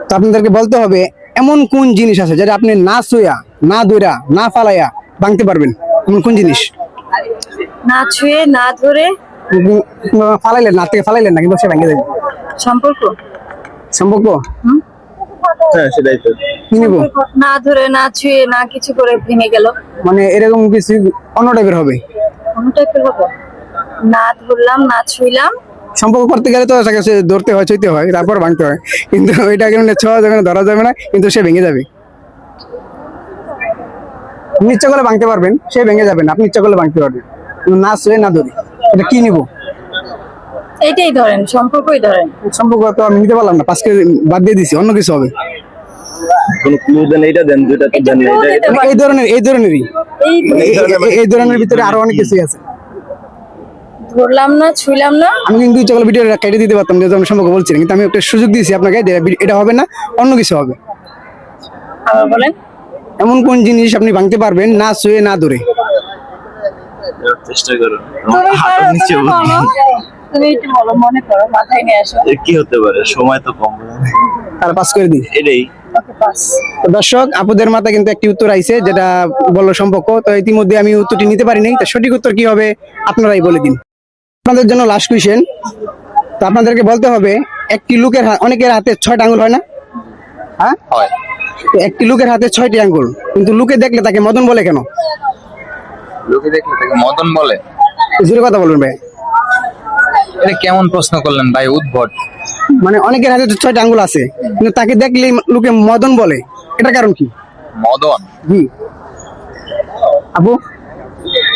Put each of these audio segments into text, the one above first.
তো আপনাদেরকে বলতে হবে এমন কোন জিনিস আছে যেটা আপনি না ছুঁয়া না দইরা না ফালাইয়া ভাঙতে পারবেন। এমন কোন জিনিস? না ছুঁয়ে না ধরে ফালাইলেন না, থেকে ফালাইলেন না, কিন্তু সে ভেঙে যাবে। সম্পর্ক। সম্পর্ক? হ্যাঁ সেটাই তো। কি নিব? না ধরে না ছুঁয়ে না কিছু করে ভেঙে গেল, মানে এরকম কিছু অন্য টাইপের হবে। কোন টাইপের হবে? না ধরলাম না ছুঁইলাম, সম্পর্ক করতে গেলে তো তাকে সে ধরতে হয়, ছুঁইতে হয়, তারপর ভাঙতে হয়। কিন্তু ওইটা কিন্তু ছোঁয়া যাবে না, ধরা যাবে না, কিন্তু সে ভেঙে যাবে। আপনি ইচ্ছা করলে ভাঙতে পারবেন, সে ভেঙে যাবেন। আপনি ইচ্ছা করলে ভাঙতে পারবেন, কিন্তু না ছুঁয়ে না ধরে। এটা কি নিব? এইটাই ধরেন, সম্পর্কই ধরেন। সম্পর্ক তো আমি নিতে পারলাম না, 5 কেজি বাদ দিয়ে দিছি, অন্য কিছু হবে। কোন ক্লু দেন, এইটা দেন, দুইটা তো দেন না, এটা মানে এই ধরনেরই এই এই ধরনের ভিতরে আরো অনেক কিছু আছে। ধরলাম না ছুঁইলাম না, আমি কিন্তু ইচ্ছা করলে ভিডিওটা কেটে দিতে পারতাম, যেহেতু আমি সম্পর্ক বলছিলাম, কিন্তু আমি একটা সুযোগ দিয়েছি আপনাকে যে এটা হবে না, অন্য কিছু হবে। আবার বলেন। এমন কোন জিনিস আপনি ভাঙতে পারবেন না ছুঁয়ে না ধরে? চেষ্টা করো। তুমি হাতের পারো, নিচে তুমি বলো। তুমি একটু বলো, মনে করো, মাথায় নিয়ে আসো। কি হতে পারে? সময় তো কম। তার পাস করে দিই। এটাই। ওকে, পাস। তো দর্শক, আপুদের মাথায় কিন্তু একটি উত্তর আইছে, যেটা বললো সম্পর্ক। তো ইতিমধ্যে আমি উত্তরটি নিতে পারি নাই, তো সঠিক উত্তর কি হবে আপনারাই বলে দিন। আপনাদের জন্য লাস্ট কোয়েশ্চেন। তো আপনাদেরকে বলতে হবে একটি লোকের অনেকের হাতে 6টা আঙ্গুল হয় না? হ্যাঁ হয়। তো একটি লোকের হাতে 6টি আঙ্গুল, কিন্তু লোকে দেখলে তাকে মদন বলে কেন? লোকে দেখলে তাকে মদন বলে? জোরে কথা বলবেন ভাই। এটা কেমন প্রশ্ন করলেন ভাই, উদ্ভট। মানে অনেকের হাতে তো 6টা আঙ্গুল আছে, কিন্তু তাকে দেখলে লোকে মদন বলে, এটার কারণ কি? মদন? জি আপু,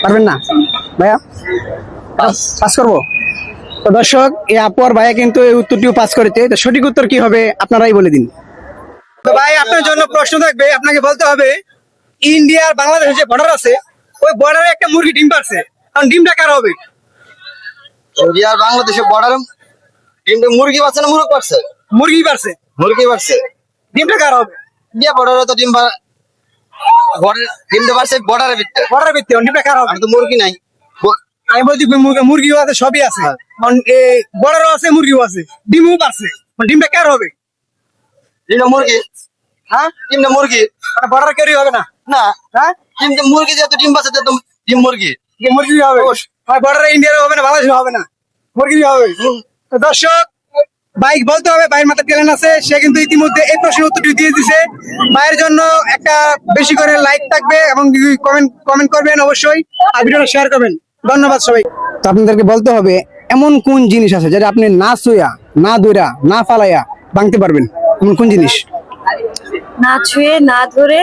পারবেন না ভাইয়া? পাস করবো। তো দর্শক, এই আপু আর ভাইয়া কিন্তু এই উত্তরটিও পাস করেছে। তো সঠিক উত্তর কি হবে আপনারাই বলে দিন। তো ভাই, আপনার জন্য প্রশ্ন থাকবে, আপনাকে বলতে হবে ইন্ডিয়া আর বাংলাদেশের যে বর্ডার আছে, ওই বর্ডারে একটা মুরগি ডিম পারছে, কারণ ডিমটা কার হবে? ইন্ডিয়া আর বাংলাদেশের বর্ডার ডিমটা মুরগি পাচ্ছে না মুরগ পাচ্ছে? মুরগি পারছে, মুরগি পাচ্ছে। ডিমটা কার হবে? ইন্ডিয়া বর্ডারে তো ডিমটা পাচ্ছে বর্ডারের ভিতরে। বর্ডার ভিত্তি, ডিমটা কার হবে? আর তো মুরগি নাই। আমি বলছি মুরগিও আছে, সবই আছে, বর্ডারও আছে, মুরগিও আছে, ডিমও পারছে, ডিমটা কার হবে? ডিমটা মুরগি। হ্যাঁ, ডিমটা মুরগি। বর্ডার কেউই হবে না। না, হ্যাঁ, ডিমটা মুরগি যেহেতু ডিম পাচ্ছে তো ডিম মুরগি। মুরগি হবে। বর্ডারে ইন্ডিয়ার হবে না, বাংলাদেশে হবে না, মুরগি হবে। তো দর্শক, বাইক বলতে হবে, ভাইয়ের মাথায় ট্যালেন্ট আছে, সে কিন্তু ইতিমধ্যে এই প্রশ্নের উত্তরটি দিয়ে দিছে। ভাইয়ের জন্য একটা বেশি করে লাইক থাকবে এবং কমেন্ট করবেন অবশ্যই, আর ভিডিওটা শেয়ার করবেন। ধন্যবাদ সবাই। তো আপনাদেরকে বলতে হবে এমন কোন জিনিস আছে যেটা আপনি না ছুঁয়া না দইরা না ফালাইয়া ভাঙতে পারবেন। এমন কোন জিনিস? না ছুঁয়ে না ধরে